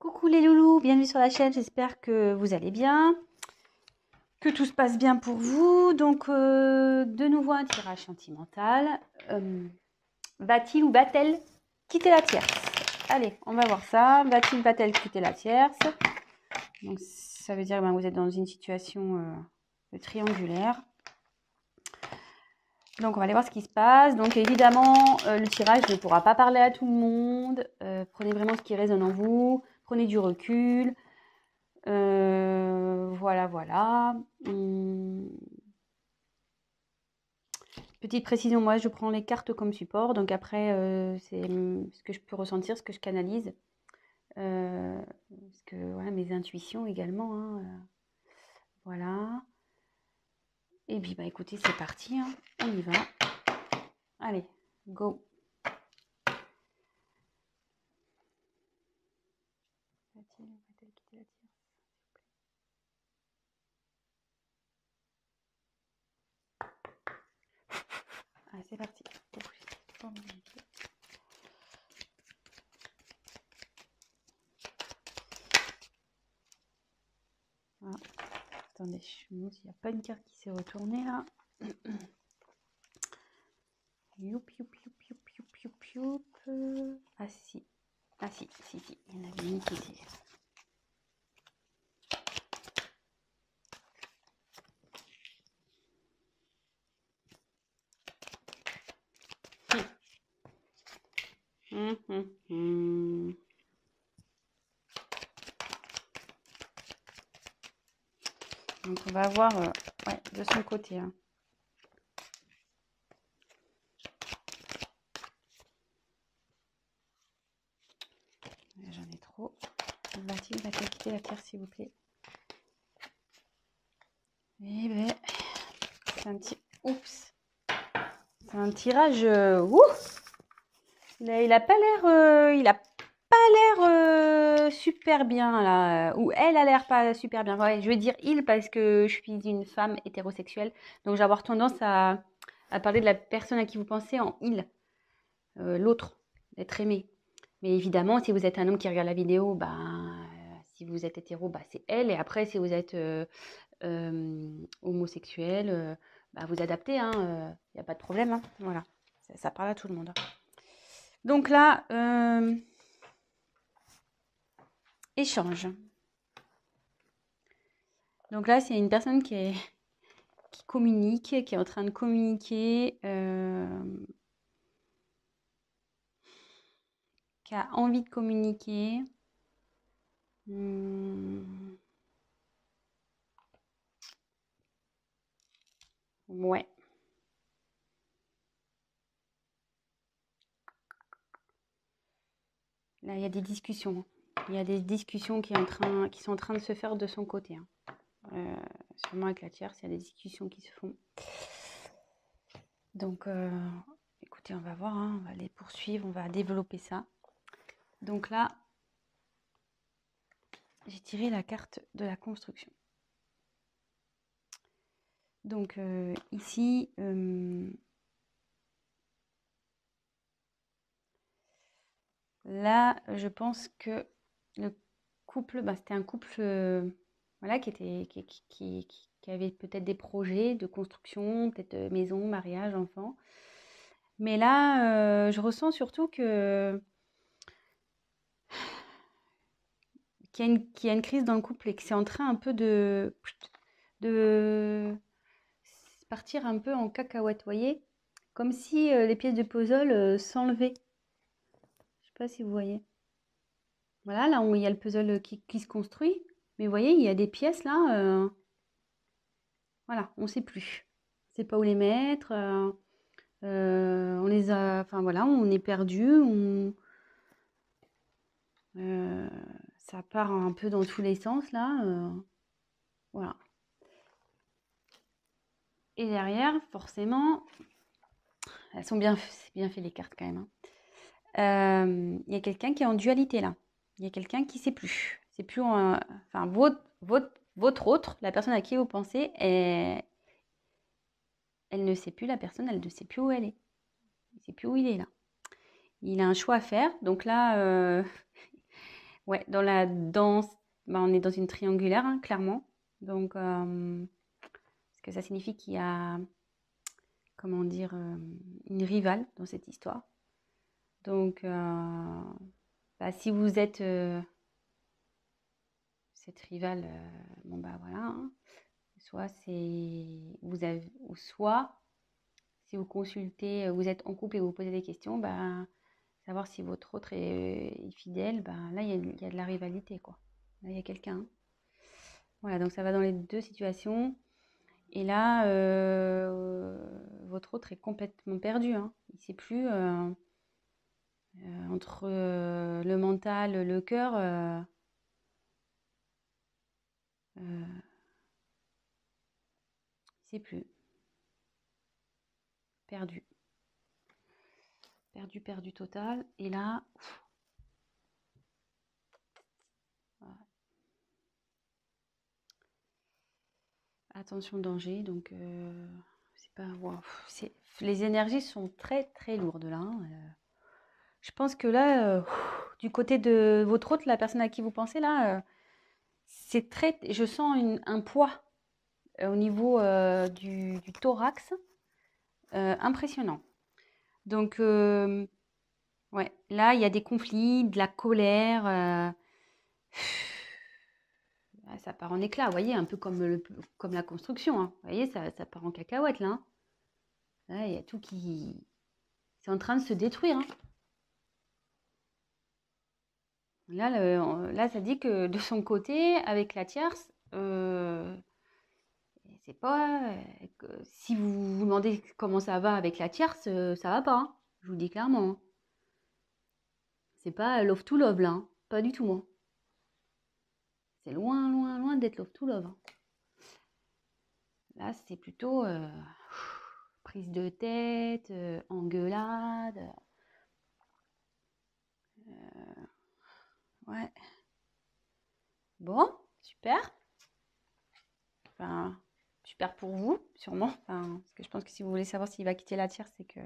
Coucou les loulous, bienvenue sur la chaîne, j'espère que vous allez bien, que tout se passe bien pour vous. Donc de nouveau un tirage sentimental. Va-t-il ou va-t-elle quitter la tierce? Allez, on va voir ça. Va-t-il, va-t-elle quitter la tierce? Donc ça veut dire que vous êtes dans une situation triangulaire. Donc on va aller voir ce qui se passe. Donc évidemment, le tirage ne pourra pas parler à tout le monde. Prenez vraiment ce qui résonne en vous. Prenez du recul. Voilà. Petite précision, moi je prends les cartes comme support, donc après c'est ce que je peux ressentir, ce que je canalise. Parce que voilà, mes intuitions également. Voilà. Et puis bah écoutez, c'est parti, hein, on y va. Allez, go. Va-t-elle quitter la tierce? Allez, c'est parti. Voilà. Attendez, je me demande s'il n'y a pas une carte qui s'est retournée là. Youp. Ah si. Il y en avait une qui était. Donc on va voir ouais, de son côté. Hein. J'en ai trop. Va-t-elle quitter la terre, s'il vous plaît? Eh ben, c'est un petit. Oups. C'est un tirage. Il a pas l'air. Il a pas l'air super bien là. Ou elle a l'air pas super bien. Ouais, je vais dire il parce que je suis une femme hétérosexuelle. Donc j'ai avoir tendance à parler de la personne à qui vous pensez en il. L'autre, d'être aimé. Mais évidemment, si vous êtes un homme qui regarde la vidéo, si vous êtes hétéro, c'est elle. Et après, si vous êtes homosexuel, vous adaptez. Il n'y a pas de problème. Hein, voilà, ça parle à tout le monde. Donc là, échange. Donc là, c'est une personne qui communique, qui est en train de communiquer, qui a envie de communiquer. Ouais. Là, il y a des discussions. Il y a des discussions qui sont en train de se faire de son côté. Sûrement avec la tierce, il y a des discussions qui se font. Donc, écoutez, on va voir. On va les poursuivre. On va développer ça. Donc là, j'ai tiré la carte de la construction. Donc, ici... là, je pense que le couple, c'était un couple voilà, qui avait peut-être des projets de construction, peut-être maison, mariage, enfant. Mais là, je ressens surtout qu'il y a une crise dans le couple et que c'est en train un peu de partir un peu en cacahuète, vous voyez? Comme si les pièces de puzzle s'enlevaient. Je sais pas si vous voyez. Voilà, là où il y a le puzzle qui se construit. Mais vous voyez, il y a des pièces là, voilà, on ne sait plus. On ne sait pas où les mettre. On les a, enfin voilà, on est perdu. Ça part un peu dans tous les sens là. Voilà. Et derrière, forcément, elles sont bien fait les cartes quand même. Il y a quelqu'un qui est en dualité là. Il y a quelqu'un qui ne sait plus. C'est plus, enfin votre autre, la personne à qui vous pensez, elle ne sait plus, la personne, elle ne sait plus où elle est. Il ne sait plus où il est là. Il a un choix à faire. Donc là, Ouais, dans la danse, bah, on est dans une triangulaire, hein, clairement. Donc, parce que ça signifie qu'il y a, comment dire, une rivale dans cette histoire. Donc, bah, si vous êtes cette rivale, bon bah voilà, hein. Soit c'est vous avez, ou soit si vous consultez, vous êtes en couple et vous posez des questions, bah, savoir si votre autre est fidèle, bah, là il y a de la rivalité quoi. Là il y a quelqu'un, hein. Voilà, donc ça va dans les deux situations. Et là, votre autre est complètement perdu, hein. Il ne sait plus entre le mental, le cœur. Il ne sait plus. Perdu. Perdu, perdu total. Et là, voilà. Attention danger. Donc, c'est pas. Wow, les énergies sont très très lourdes là, hein. Je pense que là, du côté de votre autre, la personne à qui vous pensez là, c'est très. Je sens un poids au niveau du thorax impressionnant. Donc, ouais, là, il y a des conflits, de la colère. Ah, ça part en éclats, vous voyez, un peu comme la construction, hein. Vous voyez, ça part en cacahuète, là, hein. Là, il y a tout qui... C'est en train de se détruire, hein. Là, là, ça dit que de son côté, avec la tierce, c'est pas... si vous vous demandez comment ça va avec la tierce, ça va pas, hein. Je vous le dis clairement, hein. C'est pas love to love, là, hein. Pas du tout, hein. C'est loin, loin, loin d'être love to love, hein. Là, c'est plutôt prise de tête, engueulade. Ouais. Bon, super. Enfin, super pour vous, sûrement. Enfin, parce que je pense que si vous voulez savoir s'il va quitter la tierce, c'est que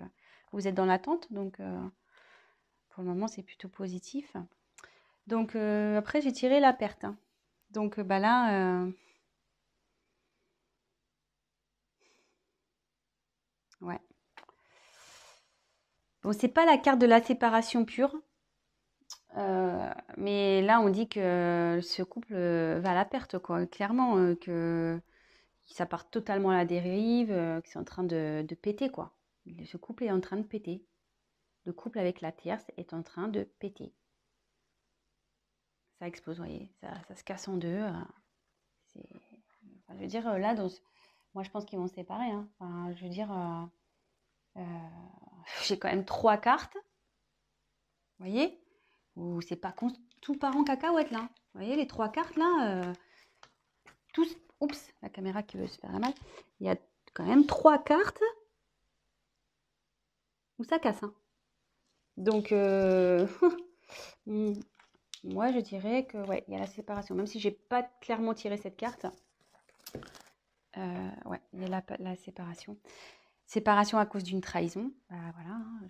vous êtes dans l'attente. Donc, pour le moment, c'est plutôt positif. Donc, après, j'ai tiré la perte, hein. Donc, bah là, ouais. Bon, c'est pas la carte de la séparation pure. Mais là, on dit que ce couple va à la perte, quoi. Clairement, que ça part totalement à la dérive, que c'est en train de péter, quoi. Ce couple est en train de péter. Le couple avec la tierce est en train de péter. Ça explose, vous voyez. Ça se casse en deux. Enfin, je veux dire, là, moi, je pense qu'ils vont se séparer, hein. Enfin, je veux dire, euh, j'ai quand même trois cartes, vous voyez, où c'est pas tout part en cacahuète, là. Vous voyez, les trois cartes, là, tous... Oups, la caméra qui veut se faire la mal. Il y a quand même trois cartes où ça casse, hein. Donc, moi, je dirais que, ouais, il y a la séparation. Même si j'ai pas clairement tiré cette carte, ouais, il y a la séparation. Séparation à cause d'une trahison. Bah, voilà, hein,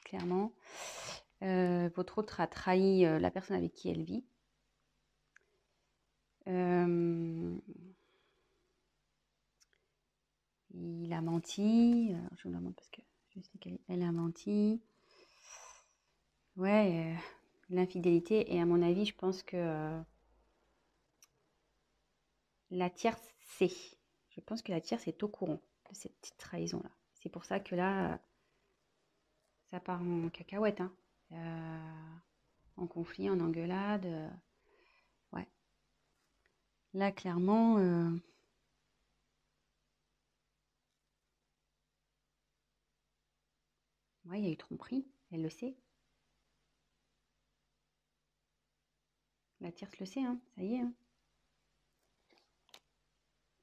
clairement. Votre autre a trahi la personne avec qui elle vit. Il a menti. Je vous la montre parce que je sais qu'elle a menti. Ouais, l'infidélité. Et à mon avis, je pense que la tierce sait. Je pense que la tierce est au courant de cette petite trahison-là. C'est pour ça que là, ça part en cacahuète, hein. En conflit, en engueulade. Ouais. Là, clairement, ouais, il y a eu tromperie. Elle le sait. La tierce le sait, hein. Ça y est, hein.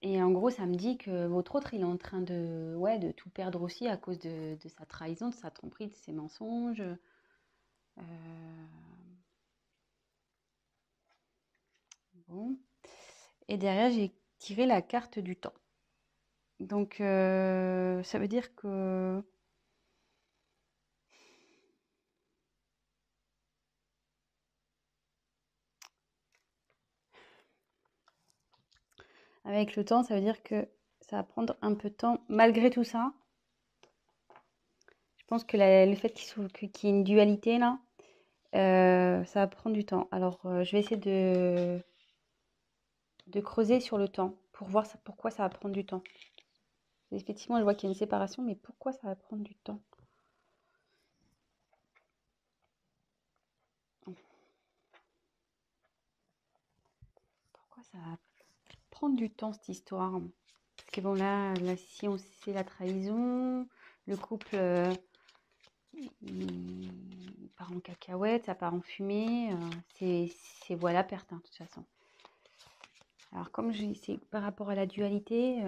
Et en gros, ça me dit que votre autre, il est en train de, ouais, de tout perdre aussi à cause de sa trahison, de sa tromperie, de ses mensonges. Bon. Et derrière, j'ai tiré la carte du temps. Donc, ça veut dire que avec le temps, ça veut dire que ça va prendre un peu de temps. Malgré tout ça, je pense que le fait qu'il y ait une dualité là, ça va prendre du temps. Alors, je vais essayer de creuser sur le temps pour voir pourquoi ça va prendre du temps. Effectivement, je vois qu'il y a une séparation, mais pourquoi ça va prendre du temps? Pourquoi ça va prendre du temps cette histoire? Parce que bon, là si on sait la trahison, le couple il part en cacahuète, ça part en fumée, c'est voilà perte, hein, de toute façon. Alors comme c'est par rapport à la dualité,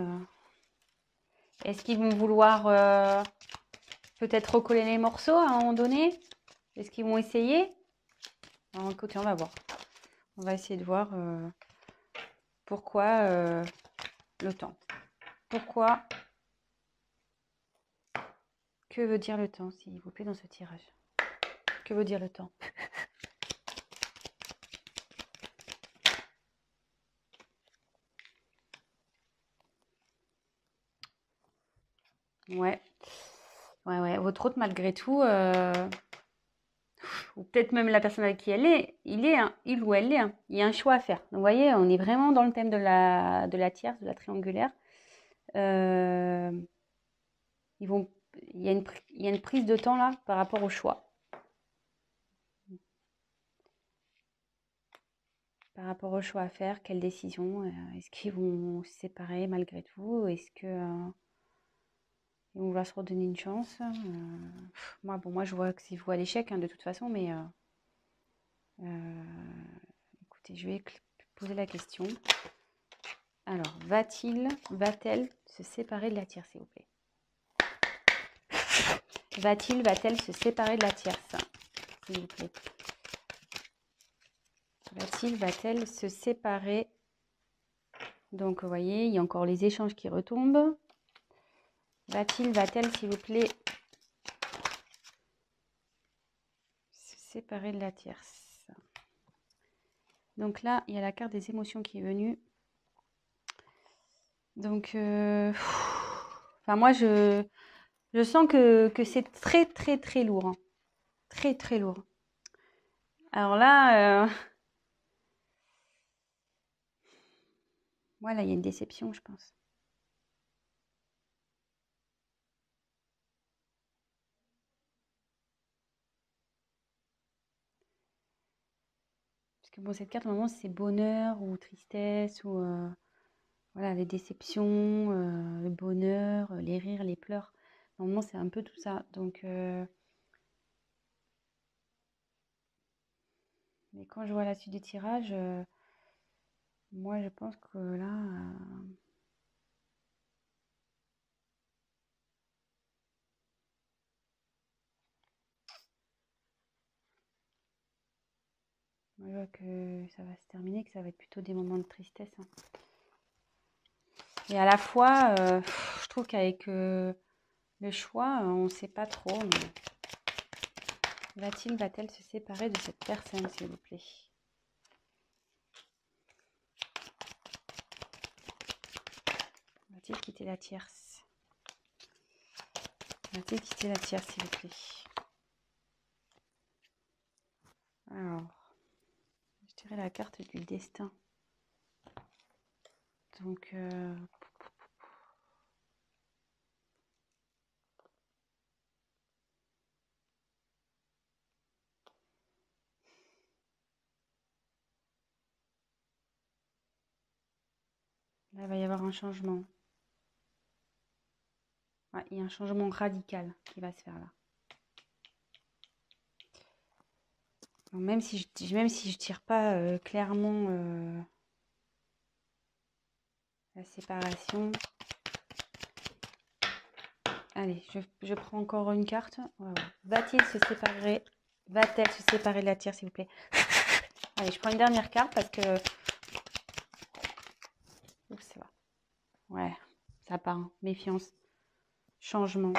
est-ce qu'ils vont vouloir peut-être recoller les morceaux à un moment donné? Est-ce qu'ils vont essayer? Alors, écoutez, on va voir. On va essayer de voir pourquoi le temps. Pourquoi? Que veut dire le temps, s'il vous plaît, dans ce tirage? Que veut dire le temps? Ouais. Ouais. Votre hôte, malgré tout, ou peut-être même la personne avec qui elle est, il ou elle est, hein. Il y a un choix à faire. Donc, vous voyez, on est vraiment dans le thème de la tierce, de la triangulaire. Euh, il y a une prise de temps là par rapport au choix. Par rapport au choix à faire, quelle décision? Est-ce qu'ils vont se séparer malgré tout? Est-ce que ils vont vouloir se redonner une chance? Moi, je vois que c'est vous à l'échec, hein, de toute façon, mais écoutez, je vais poser la question. Alors, va-t-elle se séparer de la tierce, s'il vous plaît? Va-t-elle se séparer de la tierce, s'il vous plaît? Va-t-elle se séparer? Donc, vous voyez, il y a encore les échanges qui retombent. Va-t-elle, s'il vous plaît, se séparer de la tierce? Donc là, il y a la carte des émotions qui est venue. Donc, enfin, moi, je sens que c'est très, très, très lourd, hein. Très, très lourd. Alors là, voilà, il y a une déception, je pense. Parce que bon, cette carte, normalement, c'est bonheur ou tristesse ou voilà, les déceptions, le bonheur, les rires, les pleurs. Normalement, c'est un peu tout ça. Donc, mais quand je vois la suite du tirage, moi, je pense que là, moi, je vois que ça va se terminer, que ça va être plutôt des moments de tristesse, hein. Et à la fois, je trouve qu'avec le choix, on ne sait pas trop, mais va-t-elle se séparer de cette personne, s'il vous plaît? Va-t-il quitter la tierce? Va-t-il quitter la tierce, s'il vous plaît? Alors, je dirais la carte du destin. Donc, là, il va y avoir un changement. Ouais, il y a un changement radical qui va se faire là. Donc, même si je tire pas clairement la séparation. Allez, je prends encore une carte. Voilà. Va-t-il se séparer? Va-t-elle se séparer de la tierce, s'il vous plaît? Allez, je prends une dernière carte parce que... Oups, ça va. Ouais, ça part, hein. Méfiance. Changement.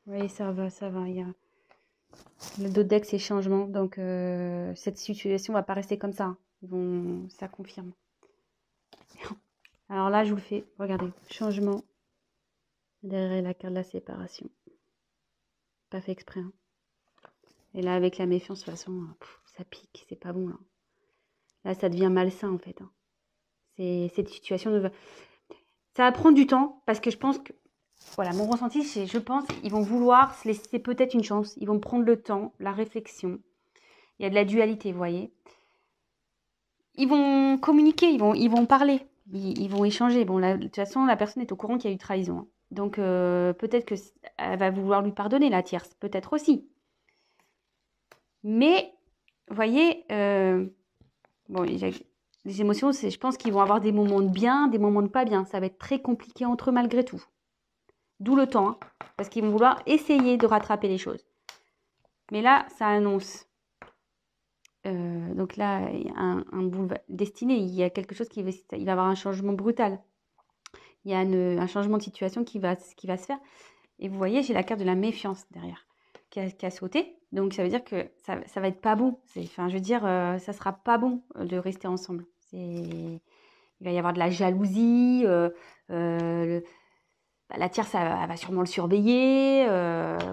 Oui, ça va, ça va. Il y a... Le dos de deck, c'est changement. Donc, cette situation va pas rester comme ça, hein. Ça confirme. Alors là, je vous le fais. Regardez, changement derrière la carte de la séparation. Pas fait exprès. Hein. Et là, avec la méfiance, de toute façon, ça pique, c'est pas bon. Là, ça devient malsain, en fait. Hein. Cette situation, ça va prendre du temps, parce que je pense que, voilà, mon ressenti, c'est, je pense qu'ils vont vouloir se laisser peut-être une chance. Ils vont prendre le temps, la réflexion. Il y a de la dualité, vous voyez. Ils vont communiquer, ils vont parler, ils vont échanger. Bon, de toute façon, la personne est au courant qu'il y a eu trahison. Hein. Donc, peut-être qu'elle va vouloir lui pardonner, la tierce. Peut-être aussi. Mais, vous voyez, bon, les émotions, je pense qu'ils vont avoir des moments de bien, des moments de pas bien. Ça va être très compliqué entre eux malgré tout. D'où le temps, hein, parce qu'ils vont vouloir essayer de rattraper les choses. Mais là, ça annonce. Donc là, il y a un boulevard destiné. Il y a quelque chose il va y avoir un changement brutal. Il y a un changement de situation qui va se faire. Et vous voyez, j'ai la carte de la méfiance derrière qui a sauté. Donc ça veut dire que ça va être pas bon. Enfin, je veux dire, ça sera pas bon de rester ensemble. Il va y avoir de la jalousie. La tierce, elle va sûrement le surveiller.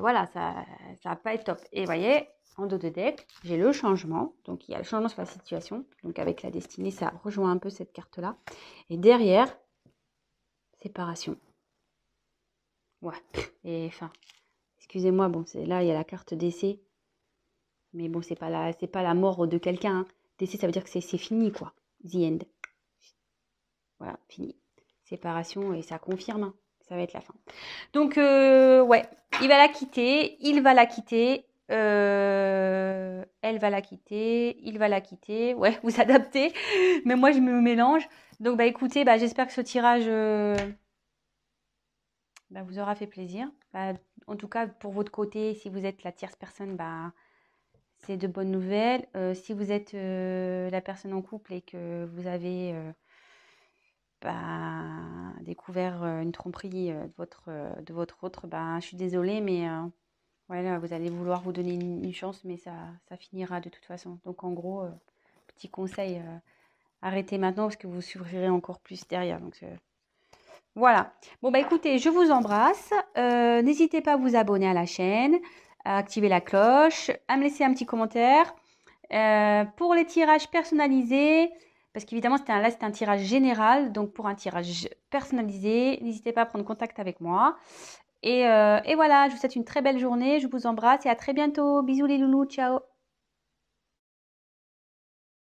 Voilà, ça va pas être top. Et vous voyez, en dos de deck, j'ai le changement. Donc, il y a le changement sur la situation. Donc, avec la destinée, ça rejoint un peu cette carte-là. Et derrière, séparation. Ouais. Et enfin, excusez-moi, bon, là, il y a la carte décès. Mais bon, c'est pas la mort de quelqu'un. Hein. Décès, ça veut dire que c'est fini, quoi. The end. Voilà, fini. Séparation, et ça confirme. Hein. Ça va être la fin. Donc, ouais, il va la quitter, il va la quitter, elle va la quitter, il va la quitter. Ouais, vous adaptez, mais moi, je me mélange. Donc, bah, écoutez, bah, j'espère que ce tirage bah, vous aura fait plaisir. Bah, en tout cas, pour votre côté, si vous êtes la tierce personne, bah, c'est de bonnes nouvelles. Si vous êtes la personne en couple et que vous avez bah, découvert une tromperie de votre autre, bah, je suis désolée, mais voilà, vous allez vouloir vous donner une chance, mais ça finira de toute façon. Donc en gros, petit conseil, arrêtez maintenant parce que vous souffrirez encore plus derrière. Donc voilà. Bon bah écoutez, je vous embrasse. N'hésitez pas à vous abonner à la chaîne, à activer la cloche, à me laisser un petit commentaire. Pour les tirages personnalisés, parce qu'évidemment là c'est un tirage général, donc pour un tirage personnalisé, n'hésitez pas à prendre contact avec moi. Et voilà, je vous souhaite une très belle journée, je vous embrasse et à très bientôt. Bisous les loulous, ciao.